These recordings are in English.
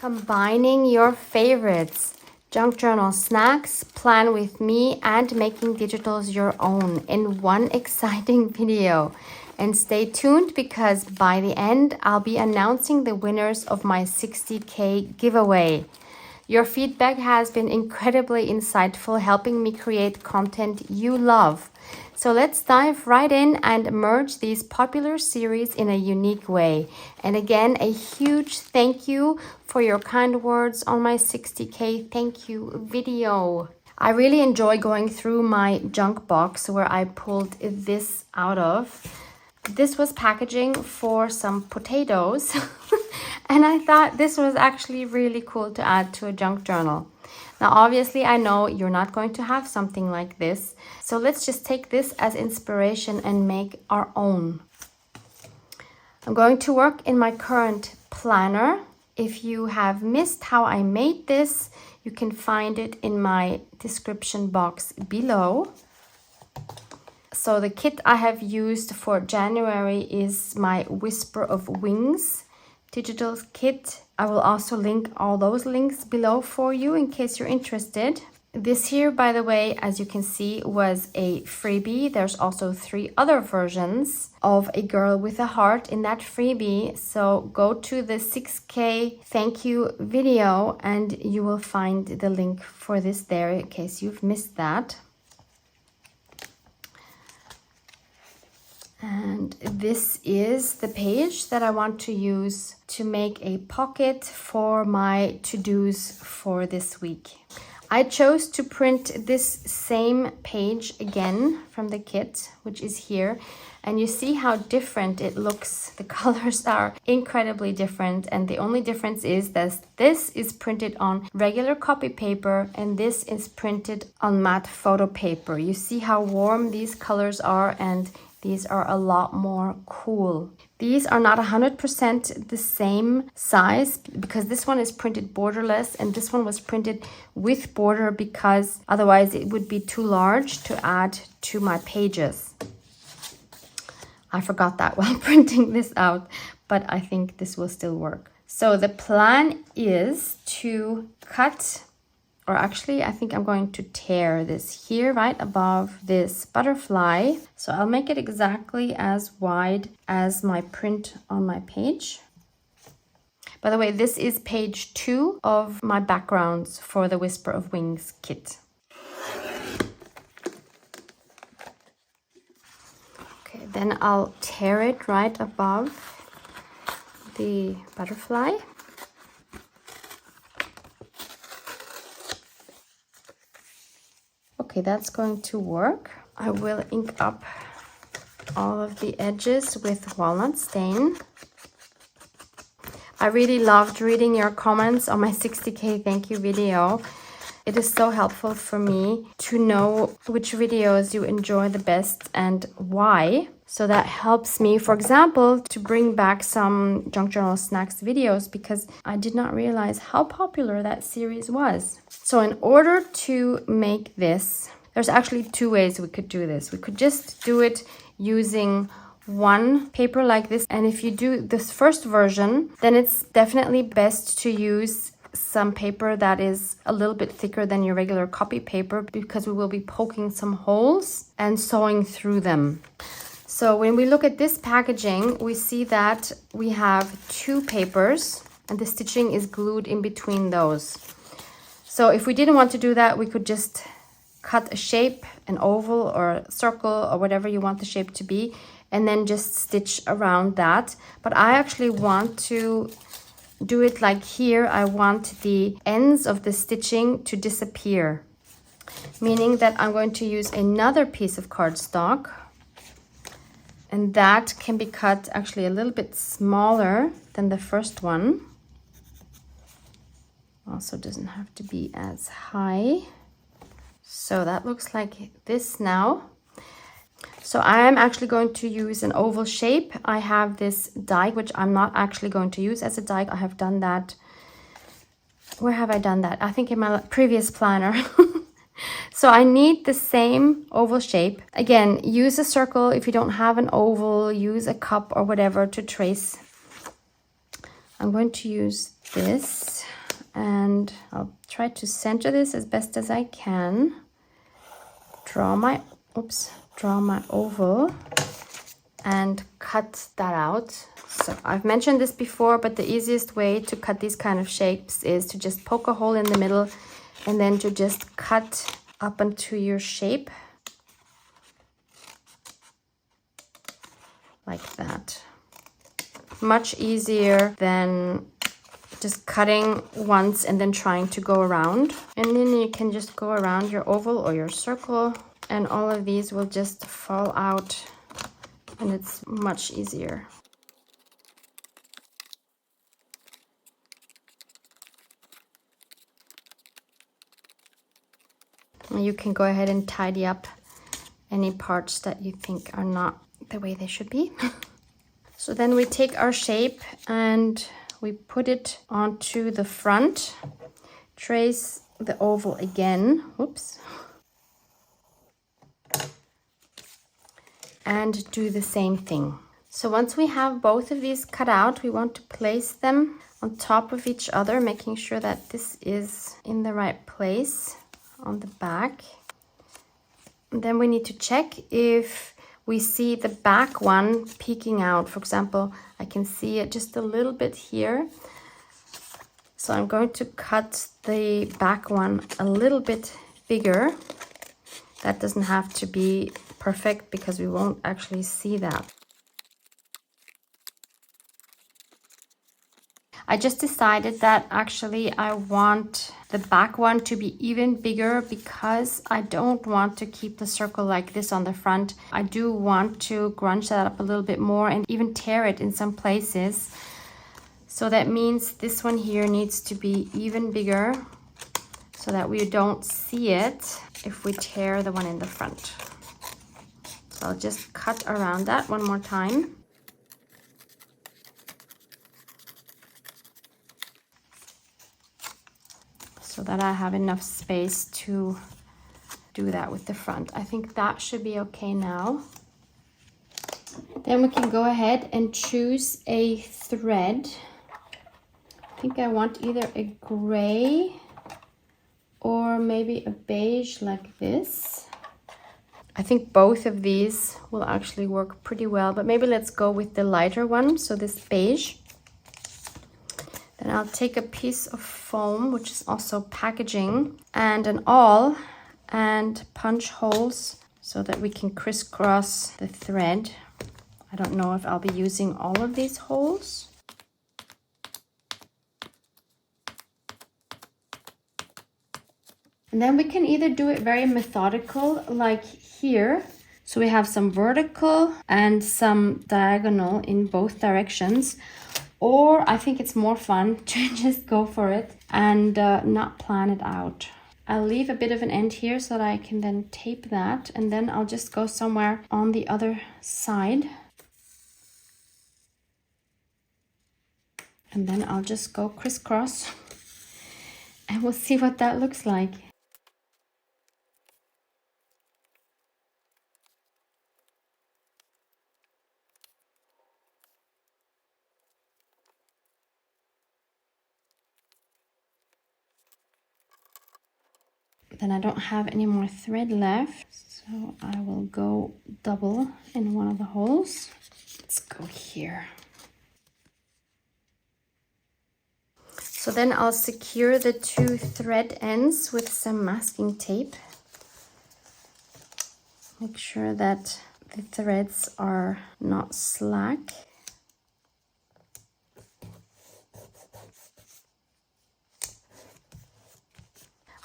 Combining your favorites, junk journal snacks, plan with me, and making digitals your own in one exciting video. And stay tuned because by the end, I'll be announcing the winners of my 60K giveaway. Your feedback has been incredibly insightful, helping me create content you love. So let's dive right in and merge these popular series in a unique way. And again, a huge thank you for your kind words on my 60K thank you video. I really enjoy going through my junk box where I pulled this out of. This was packaging for some potatoes. And I thought this was actually really cool to add to a junk journal. Now, obviously, I know you're not going to have something like this. So let's just take this as inspiration and make our own. I'm going to work in my current planner. If you have missed how I made this, you can find it in my description box below. So the kit I have used for January is my Whisper of Wings digital kit. I will also link all those links below for you in case you're interested. This here, by the way, as you can see, was a freebie. There's also 3 other versions of A Girl with a Heart in that freebie. So go to the 6K thank you video and you will find the link for this there in case you've missed that. And this is the page that I want to use to make a pocket for my to-dos for this week. I chose to print this same page again from the kit, which is here. And you see how different it looks. The colors are incredibly different. And the only difference is that this is printed on regular copy paper and this is printed on matte photo paper. You see how warm these colors are, and these are a lot more cool. These are not 100% the same size because this one is printed borderless and this one was printed with border because otherwise it would be too large to add to my pages. I forgot that while printing this out, but I think this will still work. So the plan is to cut, or actually I think I'm going to tear this here right above this butterfly. So I'll make it exactly as wide as my print on my page. By the way, this is page 2 of my backgrounds for the Whisper of Wings kit. Okay, then I'll tear it right above the butterfly. Okay, that's going to work. I will ink up all of the edges with walnut stain. I really loved reading your comments on my 60K thank you video. It is so helpful for me to know which videos you enjoy the best and why. So that helps me, for example, to bring back some junk journal snacks videos because I did not realize how popular that series was. So in order to make this, there's actually 2 ways we could do this. We could just do it using one paper like this. And if you do this first version, then it's definitely best to use some paper that is a little bit thicker than your regular copy paper because we will be poking some holes and sewing through them. So when we look at this packaging, we see that we have 2 papers and the stitching is glued in between those. So if we didn't want to do that, we could just cut a shape, an oval or a circle or whatever you want the shape to be, and then just stitch around that. But I actually want to do it like here. I want the ends of the stitching to disappear, meaning that I'm going to use another piece of cardstock. And that can be cut actually a little bit smaller than the first one. Also doesn't have to be as high. So that looks like this now. So I am actually going to use an oval shape. I have this die, which I'm not actually going to use as a die. I have done that. Where have I done that? I think in my previous planner. So I need the same oval shape. Again, use a circle. If you don't have an oval, use a cup or whatever to trace. I'm going to use this. And I'll try to center this as best as I can. Draw my oval and cut that out. So I've mentioned this before, but the easiest way to cut these kind of shapes is to just poke a hole in the middle and then to just cut up into your shape like that. Much easier than just cutting once and then trying to go around. And then you can just go around your oval or your circle, and all of these will just fall out, and it's much easier. You can go ahead and tidy up any parts that you think are not the way they should be. So then we take our shape and we put it onto the front, trace the oval again, whoops, and do the same thing. So once we have both of these cut out, we want to place them on top of each other, making sure that this is in the right place on the back. And then we need to check if we see the back one peeking out. For example, I can see it just a little bit here. So I'm going to cut the back one a little bit bigger. That doesn't have to be perfect because we won't actually see that. I just decided that actually I want the back one to be even bigger because I don't want to keep the circle like this on the front. I do want to grunge that up a little bit more and even tear it in some places. So that means this one here needs to be even bigger so that we don't see it if we tear the one in the front. So I'll just cut around that one more time. So that I have enough space to do that with the front. I think that should be okay now. Then we can go ahead and choose a thread. I think I want either a gray or maybe a beige like this. I think both of these will actually work pretty well, but maybe let's go with the lighter one, so this beige. Then I'll take a piece of foam, which is also packaging, and an awl, and punch holes so that we can crisscross the thread. I don't know if I'll be using all of these holes. And then we can either do it very methodical, like here. So we have some vertical and some diagonal in both directions. Or I think it's more fun to just go for it and not plan it out. I'll leave a bit of an end here so that I can then tape that, and then I'll just go somewhere on the other side. And then I'll just go crisscross and we'll see what that looks like. Then I don't have any more thread left, so I will go double in one of the holes. Let's go here. So then I'll secure the two thread ends with some masking tape. Make sure that the threads are not slack.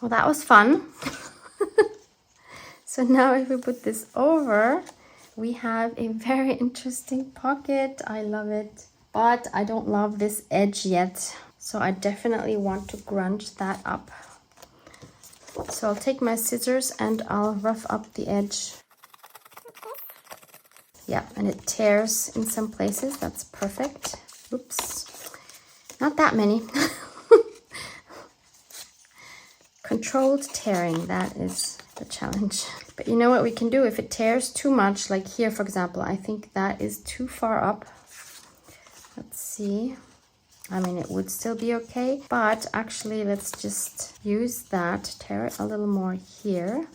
Well, that was fun. So now if we put this over, we have a very interesting pocket. I love it, but I don't love this edge yet. So I definitely want to grunge that up. So I'll take my scissors and I'll rough up the edge. Yeah, and it tears in some places. That's perfect. Oops, not that many. Controlled tearing, that is the challenge. But you know what we can do? If it tears too much, like here, for example, I think that is too far up. Let's see. I mean, it would still be okay, but actually let's just use that, tear it a little more here,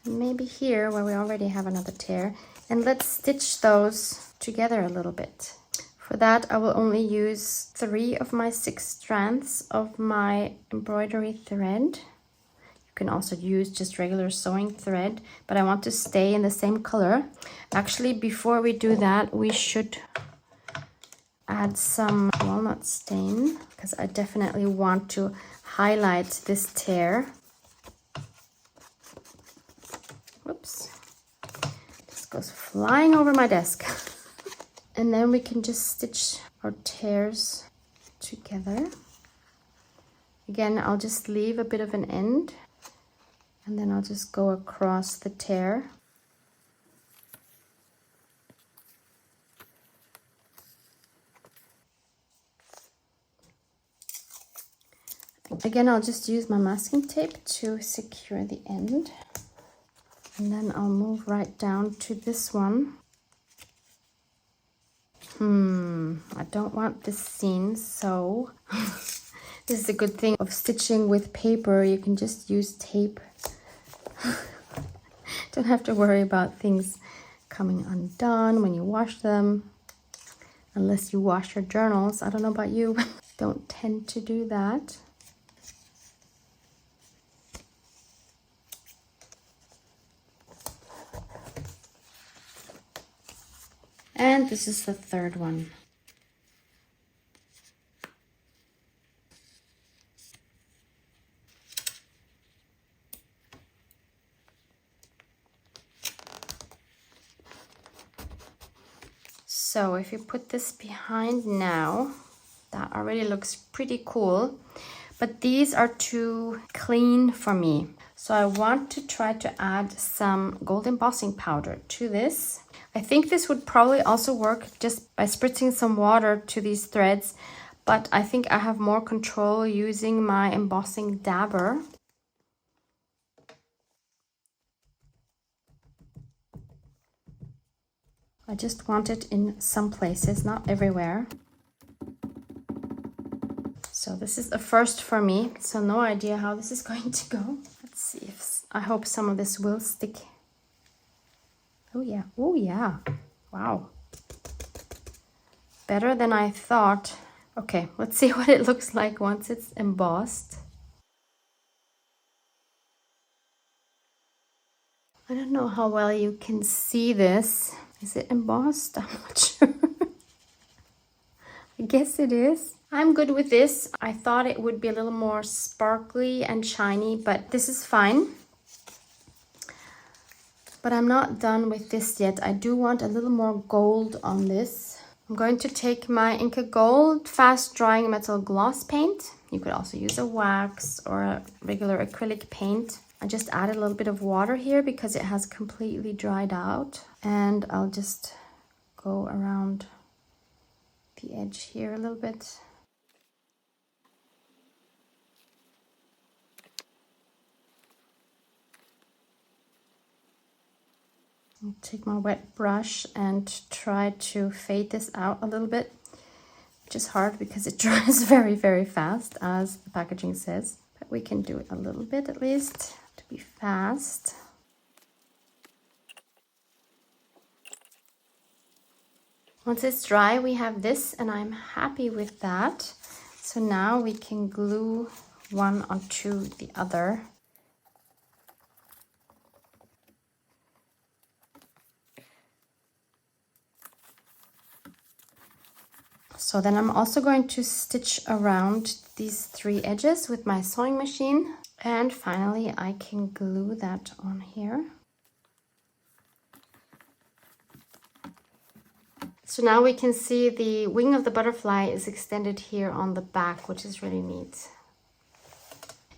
and maybe here where we already have another tear, and let's stitch those together a little bit. For that, I will only use 3 of my 6 strands of my embroidery thread. You can also use just regular sewing thread, but I want to stay in the same color. Actually, before we do that, we should add some walnut stain, because I definitely want to highlight this tear. Whoops. This goes flying over my desk. And then we can just stitch our tears together. Again, I'll just leave a bit of an end, and then I'll just go across the tear. Again, I'll just use my masking tape to secure the end. And then I'll move right down to this one. I don't want this seam, so this is a good thing of stitching with paper. You can just use tape. Don't have to worry about things coming undone when you wash them. Unless you wash your journals. I don't know about you. Don't tend to do that. And this is the third one. So if you put this behind now, that already looks pretty cool, but these are too clean for me. So I want to try to add some gold embossing powder to this. I think this would probably also work just by spritzing some water to these threads, but I think I have more control using my embossing dabber. I just want it in some places, not everywhere. So this is a first for me, so no idea how this is going to go. Let's see if, I hope some of this will stick. Oh yeah, oh yeah, wow. Better than I thought. Okay, let's see what it looks like once it's embossed. I don't know how well you can see this. Is it embossed? I'm not sure. I guess it is. I'm good with this. I thought it would be a little more sparkly and shiny, but this is fine. But I'm not done with this yet. I do want a little more gold on this. I'm going to take my Inca Gold fast drying metal gloss paint. You could also use a wax or a regular acrylic paint. I just added a little bit of water here because it has completely dried out. And I'll just go around the edge here a little bit. I'll take my wet brush and try to fade this out a little bit, which is hard because it dries very, very fast, as the packaging says. But we can do it a little bit at least to be fast. Once it's dry, we have this, and I'm happy with that. So now we can glue one onto the other. So then I'm also going to stitch around these 3 edges with my sewing machine. And finally, I can glue that on here. So now we can see the wing of the butterfly is extended here on the back, which is really neat.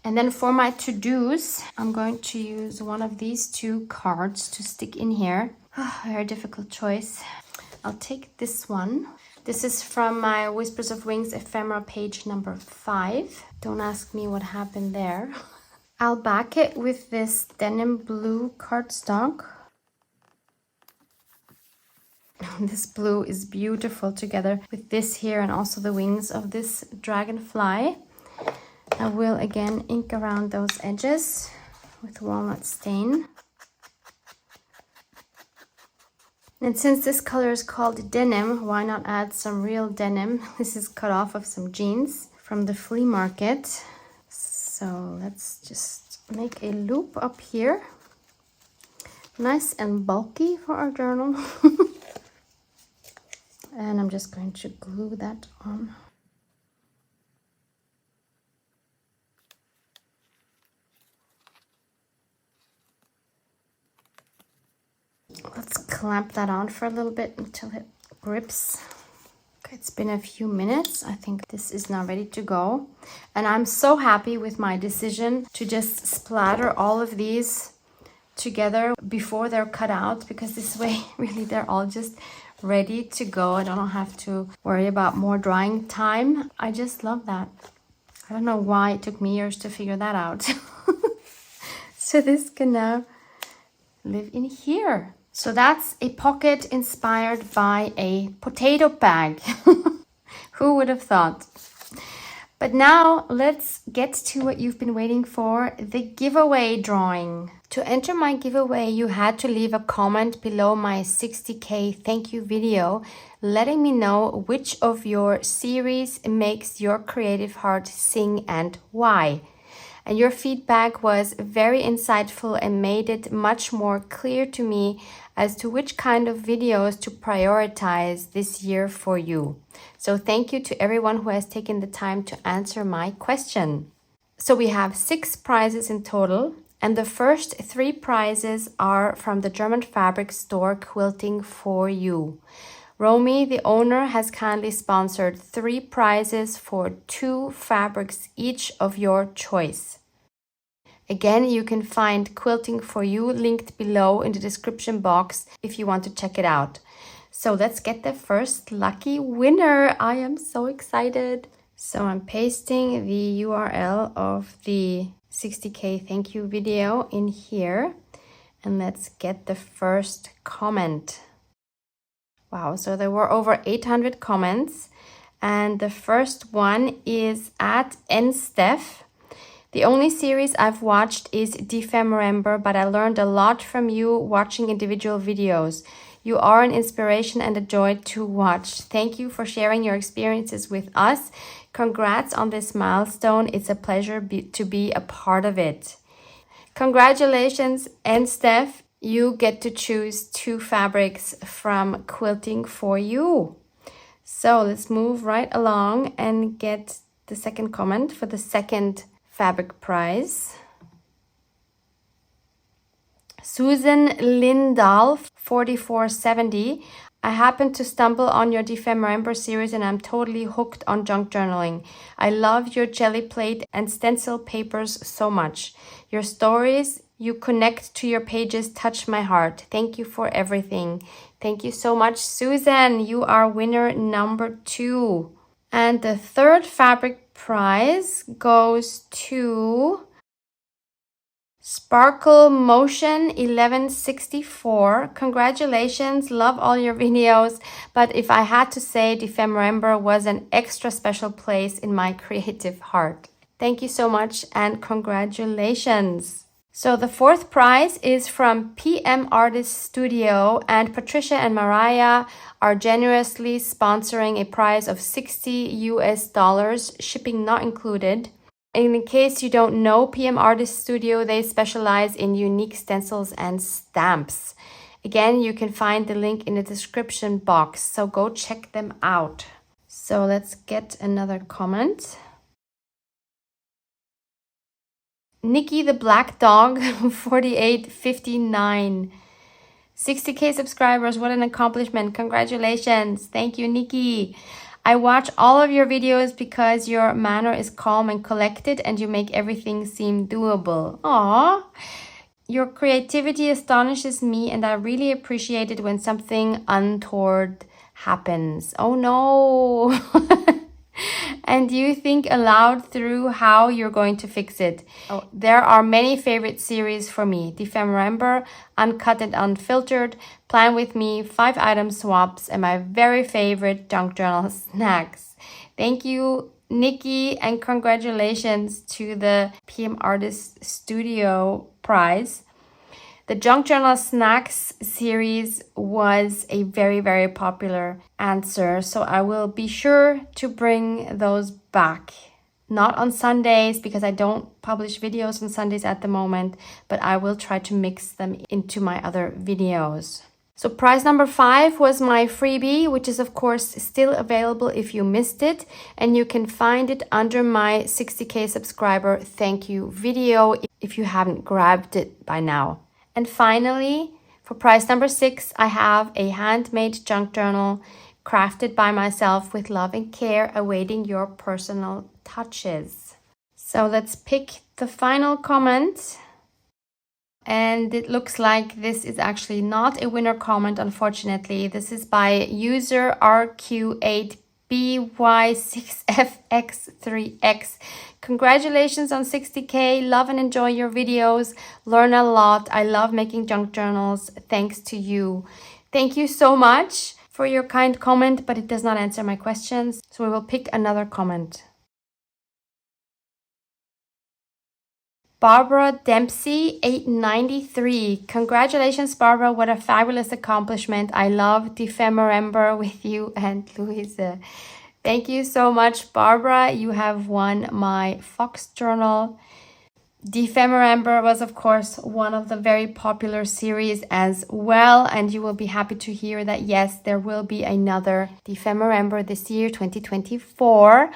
And then for my to-dos, I'm going to use one of these 2 cards to stick in here. Very difficult choice. I'll take this one. This is from my Whispers of Wings ephemera page number 5. Don't ask me what happened there. I'll back it with this denim blue cardstock. This blue is beautiful together with this here and also the wings of this dragonfly. I will again ink around those edges with walnut stain. And since this color is called denim, why not add some real denim? This is cut off of some jeans from the flea market. So let's just make a loop up here. Nice and bulky for our journal. And I'm just going to glue that on. Let's clamp that on for a little bit until it grips. Okay, it's been a few minutes. I think this is now ready to go. And I'm so happy with my decision to just splatter all of these together before they're cut out, because this way really they're all just ready to go. I don't have to worry about more drying time. I just love that. I don't know why it took me years to figure that out. So this can now live in here. So that's a pocket inspired by a potato bag. Who would have thought? But now let's get to what you've been waiting for, the giveaway drawing. To enter my giveaway, you had to leave a comment below my 60K thank you video, letting me know which of your series makes your creative heart sing and why. And your feedback was very insightful and made it much more clear to me as to which kind of videos to prioritize this year for you. So thank you to everyone who has taken the time to answer my question. So we have 6 prizes in total, and the first 3 prizes are from the German fabric store Quilting for You. Romy, the owner, has kindly sponsored 3 prizes for 2 fabrics each of your choice. Again, you can find Quilting for You linked below in the description box if you want to check it out. So let's get the first lucky winner. I am so excited. So I'm pasting the URL of the 60K thank you video in here. And let's get the first comment. Wow, so there were over 800 comments. And the first one is at nsteph. The only series I've watched is Defemember, but I learned a lot from you watching individual videos. You are an inspiration and a joy to watch. Thank you for sharing your experiences with us. Congrats on this milestone. It's a pleasure to be a part of it. Congratulations, and Steph, you get to choose 2 fabrics from Quilting for You. So let's move right along and get the second comment for the second fabric prize. Susan Lindahl, 4470. I happened to stumble on your Defemember series and I'm totally hooked on junk journaling. I love your jelly plate and stencil papers so much. Your stories you connect to your pages touch my heart. Thank you for everything. Thank you so much, Susan. You are winner number 2. And the third fabric prize goes to Sparkle Motion 1164. Congratulations, love all your videos, but if I had to say, Defemember was an extra special place in my creative heart. Thank you so much and congratulations. So the fourth prize is from PM Artist Studio, and Patricia and Mariah are generously sponsoring a prize of $60, shipping not included. In case you don't know, PM Artist Studio, they specialize in unique stencils and stamps. Again, you can find the link in the description box, so go check them out. So let's get another comment. Nikki the Black Dog, 4859. 60K subscribers, what an accomplishment. Congratulations. Thank you, Nikki. I watch all of your videos because your manner is calm and collected and you make everything seem doable. Aww. Your creativity astonishes me and I really appreciate it when something untoward happens. Oh no. and you think aloud through how you're going to fix it. Oh, there are many favorite series for me. Defemember, Uncut and Unfiltered, Plan With Me, 5 Item Swaps, and my very favorite junk journal snacks. Thank you, Nikki, and congratulations to the PM Artist Studio prize. The Junk Journal Snacks series was a very, very popular answer, so I will be sure to bring those back. Not on Sundays because I don't publish videos on Sundays at the moment, but I will try to mix them into my other videos. So prize number 5 was my freebie, which is of course still available if you missed it, and you can find it under my 60k subscriber thank you video if you haven't grabbed it by now. And finally, for prize number 6, I have a handmade junk journal crafted by myself with love and care, awaiting your personal touches. So let's pick the final comment. And it looks like this is actually not a winner comment, unfortunately. This is by user RQ8BY6FX3X. Congratulations on 60k. Love and enjoy your videos. Learn a lot. I love making junk journals. Thanks to you. Thank you so much for your kind comment, but it does not answer my questions. So we will pick another comment. Barbara Dempsey, 893. Congratulations, Barbara. What a fabulous accomplishment. I love Defemember with you and Louise. Thank you so much, Barbara. You have won my Fox Journal. Defemember was, of course, one of the very popular series as well. And you will be happy to hear that, yes, there will be another Defemember this year, 2024.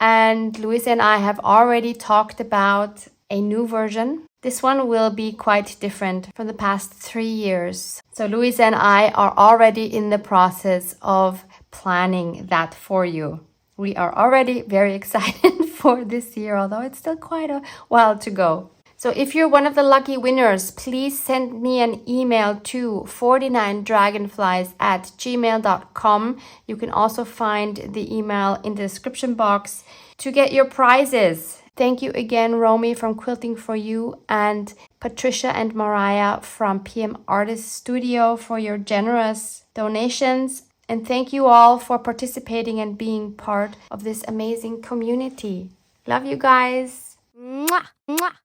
And Louise and I have already talked about a new version. This one will be quite different from the past 3 years. So Louise and I are already in the process of planning that for you. We are already very excited for this year, although it's still quite a while to go. So if you're one of the lucky winners, please send me an email to 49dragonflies@gmail.com. You can also find the email in the description box to get your prizes. Thank you again, Romy from Quilting For You, and Patricia and Mariah from PM Artist Studio for your generous donations. And thank you all for participating and being part of this amazing community. Love you guys. Mwah, mwah.